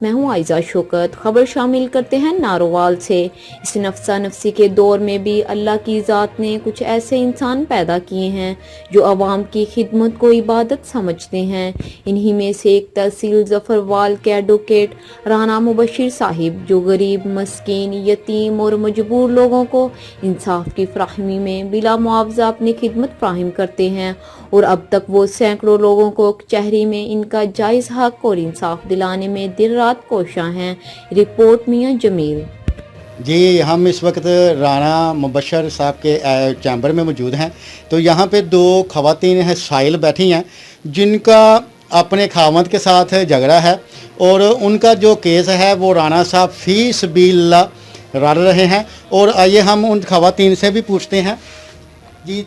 मैं हूँ आयजा शौकत। खबर शामिल करते हैं नारोवाल से। इस नफसा नफसी के दौर में भी अल्लाह की ज़ात ने कुछ ऐसे इंसान पैदा किए हैं जो आवाम की खिदमत को इबादत समझते हैं। इन्हीं में से एक तहसील ज़फरवाल के एडवोकेट राना मुबशिर साहिब, जो गरीब, मस्कीन, यतीम और मजबूर लोगों को इंसाफ की फराहमी में बिला मुआवजा अपनी खिदमत फराहम करते हैं और अब तक वो सैकड़ों लोगों को कचहरी में इनका जायज़ हक और इंसाफ दिलाने में दिन रात कोशां हैं। रिपोर्ट मियां जमील। जी, हम इस वक्त राना मुबशर साहब के चैम्बर में मौजूद हैं। तो यहाँ पे दो ख़वातीन हैं, साहिल बैठी हैं, जिनका अपने खावंद के साथ झगड़ा है और उनका जो केस है वो राना साहब फी सबीलिल्लाह लड़ रहे हैं। और आइए हम उन ख़वातीन से भी पूछते हैं। जी,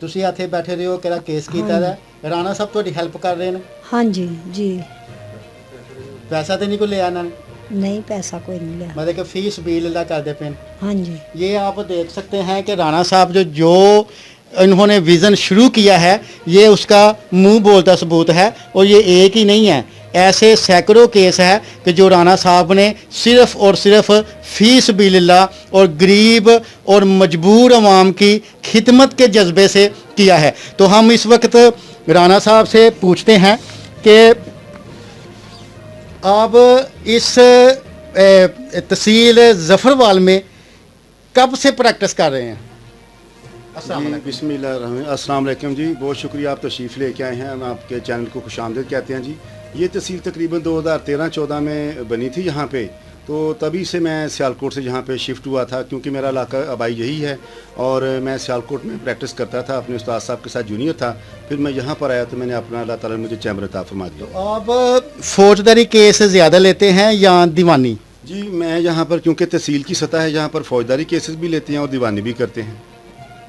ਤੁਸੀਂ ਇੱਥੇ ਬੈਠੇ ਰਹੇ ਹੋ, ਕਿਹੜਾ ਕੇਸ ਕੀਤਾ ਹੈ? ਰਾਣਾ ਸਾਹਿਬ ਤੁਹਾਡੀ ਹੈਲਪ ਕਰ ਰਹੇ ਨੇ? ਹਾਂਜੀ ਜੀ। ਪੈਸਾ ਤੇ ਨਹੀਂ ਕੋਈ ਲਿਆ ਇਹਨਾਂ ਨੇ? नहीं पैसा कोई नहीं लिया। मतलब कि फी सबीलिल्लाह करते पे। हाँ जी। ये आप देख सकते हैं कि राना साहब जो इन्होंने विज़न शुरू किया है, ये उसका मुंह बोलता सबूत है। और ये एक ही नहीं है, ऐसे सैकड़ों केस है कि जो राना साहब ने सिर्फ़ और सिर्फ फ़ी सबीलिल्लाह और गरीब और मजबूर अवाम की खिदमत के जज्बे से किया है। तो हम इस वक्त राना साहब से पूछते हैं कि आप इस तहसील ज़फरवाल में कब से प्रैक्टिस कर रहे हैं? अस्सलाम वालेकुम जी, बहुत शुक्रिया आप तशरीफ़ लेके आए हैं। हम आपके चैनल को खुशामदीद कहते हैं जी। ये तहसील तकरीबन 2013-14 में बनी थी यहाँ पे, तो तभी से मैं सियालकोट से यहाँ पे शिफ्ट हुआ था, क्योंकि मेरा इलाका आबाई यही है और मैं सियालकोट में प्रैक्टिस करता था, अपने उस्ताद साहब के साथ जूनियर था। फिर मैं यहाँ पर आया तो मैंने अपना अल्लाह ताला ने मुझे चैम्बर अता फरमा दिया। तो आप फौजदारी केस ज़्यादा लेते हैं या दीवानी? जी, मैं यहाँ पर क्योंकि तहसील की सतह है, यहाँ पर फौजदारी केसेस भी लेते हैं और दीवानी भी करते हैं।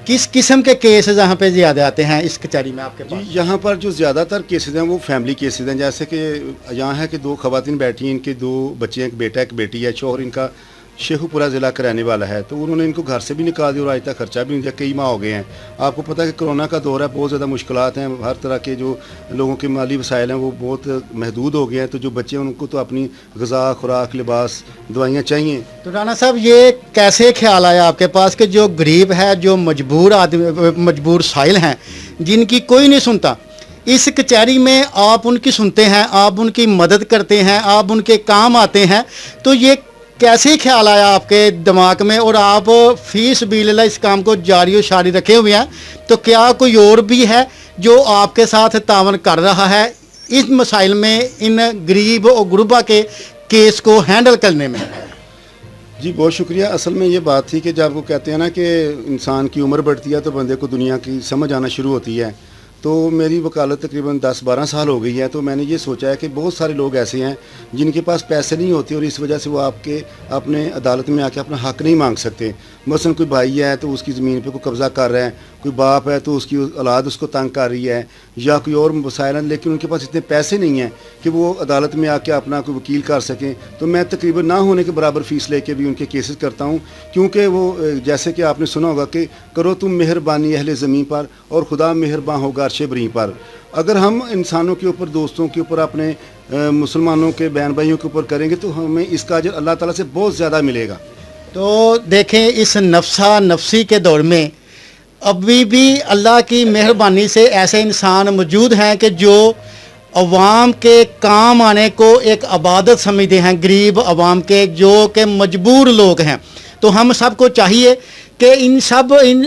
किस किस्म के केस यहाँ पे ज़्यादा आते हैं इस कचहरी में आपके पास? जी, यहाँ पर जो ज़्यादातर केसेस हैं वो फैमिली केसेस हैं। जैसे कि यहाँ है कि दो ख़वातीन बैठी हैं, इनके दो बच्चे हैं, एक बेटा एक बेटी है। शौहर इनका शेखुपुरा ज़िला का रहने वाला है, तो उन्होंने इनको घर से भी निकाल दिया और आज तक खर्चा भी नहीं दिया। कई माह हो गए हैं। आपको पता है कि कोरोना का दौर है, बहुत ज़्यादा मुश्किलात हैं, हर तरह के जो लोगों के माली वसाइल हैं वो बहुत महदूद हो गए हैं। तो जो बच्चे हैं उनको तो अपनी ग़िज़ा, खुराक, लिबास, दवाइयाँ चाहिए। तो राना साहब, ये कैसे ख्याल आया आपके पास कि जो गरीब है, जो मजबूर आदमी, मजबूर साहिल हैं, जिनकी कोई नहीं सुनता, इस कचहरी में आप उनकी सुनते हैं, आप उनकी मदद करते हैं, आप उनके काम आते हैं, तो ये कैसे ख्याल आया आपके दिमाग में और आप फ़ी सबीलिल्लाह इस काम को जारी और शारी रखे हुए हैं? तो क्या कोई और भी है जो आपके साथ तावन कर रहा है इस मसाइल में, इन गरीब और गुरबा के केस को हैंडल करने में? जी, बहुत शुक्रिया। असल में ये बात थी कि जब वो कहते हैं ना कि इंसान की उम्र बढ़ती है तो बंदे को दुनिया की समझ आना शुरू होती है। तो मेरी वकालत तकरीबन 10-12 साल हो गई है, तो मैंने ये सोचा है कि बहुत सारे लोग ऐसे हैं जिनके पास पैसे नहीं होते और इस वजह से वो आपके अपने अदालत में आके अपना हक़ नहीं मांग सकते। मसलन कोई भाई है तो उसकी ज़मीन पे कोई कब्ज़ा कर रहा है, कोई बाप है तो उसकी औलाद उसको तंग कर रही है, या कोई और मसाइल हैं, लेकिन उनके पास इतने पैसे नहीं हैं कि वो अदालत में आके अपना कोई वकील कर सकें। तो मैं तकरीबन ना होने के बराबर फ़ीस लेके भी उनके केसेस करता हूँ, क्योंकि वो जैसे कि आपने सुना होगा कि करो तुम मेहरबानी अहले ज़मीन पर और खुदा मेहरबान होगा अर्शे बरी पर। अगर हम इंसानों के ऊपर, दोस्तों के ऊपर, अपने मुसलमानों के बहन भाइयों के ऊपर करेंगे तो हमें इसका अजर अल्लाह ताला से बहुत ज़्यादा मिलेगा। तो देखें, इस नफसा नफसी के दौर में अभी भी अल्लाह की मेहरबानी से ऐसे इंसान मौजूद हैं कि जो अवाम के काम आने को एक इबादत समझते हैं, गरीब अवाम के, जो कि मजबूर लोग हैं। तो हम सबको चाहिए कि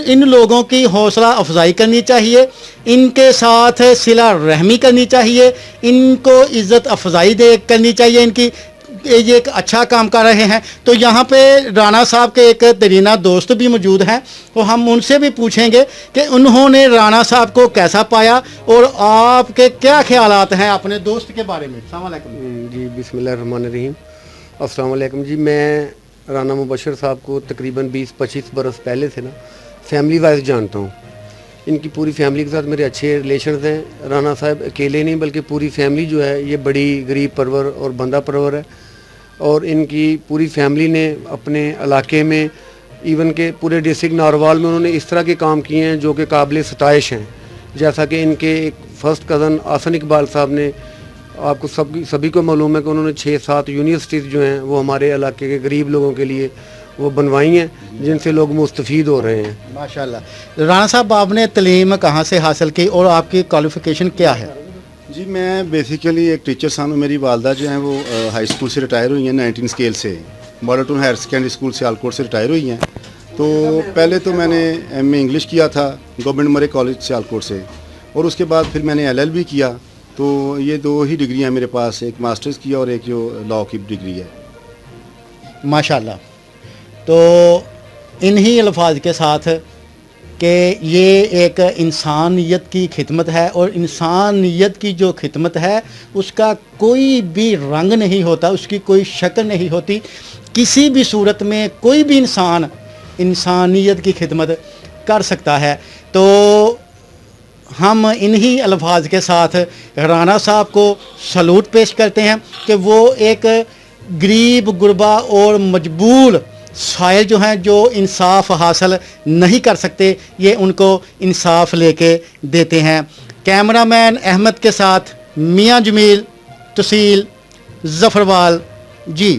इन लोगों की हौसला अफजाई करनी चाहिए, इनके साथ सिला रहमी करनी चाहिए, इनको इज़्ज़त अफजाई करनी चाहिए इनकी। ये एक अच्छा काम कर रहे हैं। तो यहाँ पे राना साहब के एक दरीना दोस्त भी मौजूद हैं, तो हम उनसे भी पूछेंगे कि उन्होंने राना साहब को कैसा पाया और आपके क्या ख्यालात हैं अपने दोस्त के बारे में। अस्सलाम वालेकुम। जी, बिस्मिल्लाहिर्रहमानिर्रहीम। अस्सलाम वालेकुम जी। मैं राना मुबशर साहब को तकरीबन 20-25 बरस पहले से ना फैमिली वाइज जानता हूँ। इनकी पूरी फैमिली के साथ मेरे अच्छे रिलेशंस हैं। राना साहब अकेले नहीं बल्कि पूरी फैमिली जो है ये बड़ी गरीब परवर और बंदा परवर है, और इनकी पूरी फैमिली ने अपने इलाके में, इवन के पूरे डिस्ट्रिक्ट नारोवाल में उन्होंने इस तरह के काम किए हैं जो कि काबिल सताइश हैं। जैसा कि इनके एक फ़र्स्ट कज़न आसन इकबाल साहब ने آپ کو سبھی کو معلوم ہے کہ انہوں نے 6-7 یونیورسٹیز جو ہیں وہ ہمارے علاقے کے غریب لوگوں کے لیے وہ بنوائی ہیں، جن سے لوگ مستفید ہو رہے ہیں۔ ماشاءاللہ۔ رانا صاحب، آپ نے تعلیم کہاں سے حاصل کی اور آپ کی کوالیفیکیشن کیا ہے؟ جی میں بیسیکلی ایک ٹیچر ہوں، میری والدہ جو ہیں وہ ہائی اسکول سے ریٹائر ہوئی ہیں 19 اسکیل سے، model town higher secondary school Sialkot سے ریٹائر ہوئی ہیں۔ تو پہلے تو میں نے ایم اے انگلش کیا تھا گورنمنٹ مرے کالج سیالکوٹ سے، اور اس کے بعد پھر میں نے ایل ایل بی کیا۔ تو یہ 2 ہی ڈگری ہیں میرے پاس، ایک ماسٹرز کیا اور ایک جو لاء کی ڈگری ہے۔ ماشاءاللہ۔ تو انہی الفاظ کے ساتھ کہ یہ ایک انسانیت کی خدمت ہے، اور انسانیت کی جو خدمت ہے اس کا کوئی بھی رنگ نہیں ہوتا، اس کی کوئی شکل نہیں ہوتی، کسی بھی صورت میں کوئی بھی انسان انسانیت کی خدمت کر سکتا ہے۔ تو ہم انہی الفاظ کے ساتھ رانا صاحب کو سلوٹ پیش کرتے ہیں کہ وہ ایک غریب غربا اور مجبور سائل جو ہیں، جو انصاف حاصل نہیں کر سکتے، یہ ان کو انصاف لے کے دیتے ہیں۔ کیمرہ مین احمد کے ساتھ میاں جمیل، تحصیل ظفروال۔ جی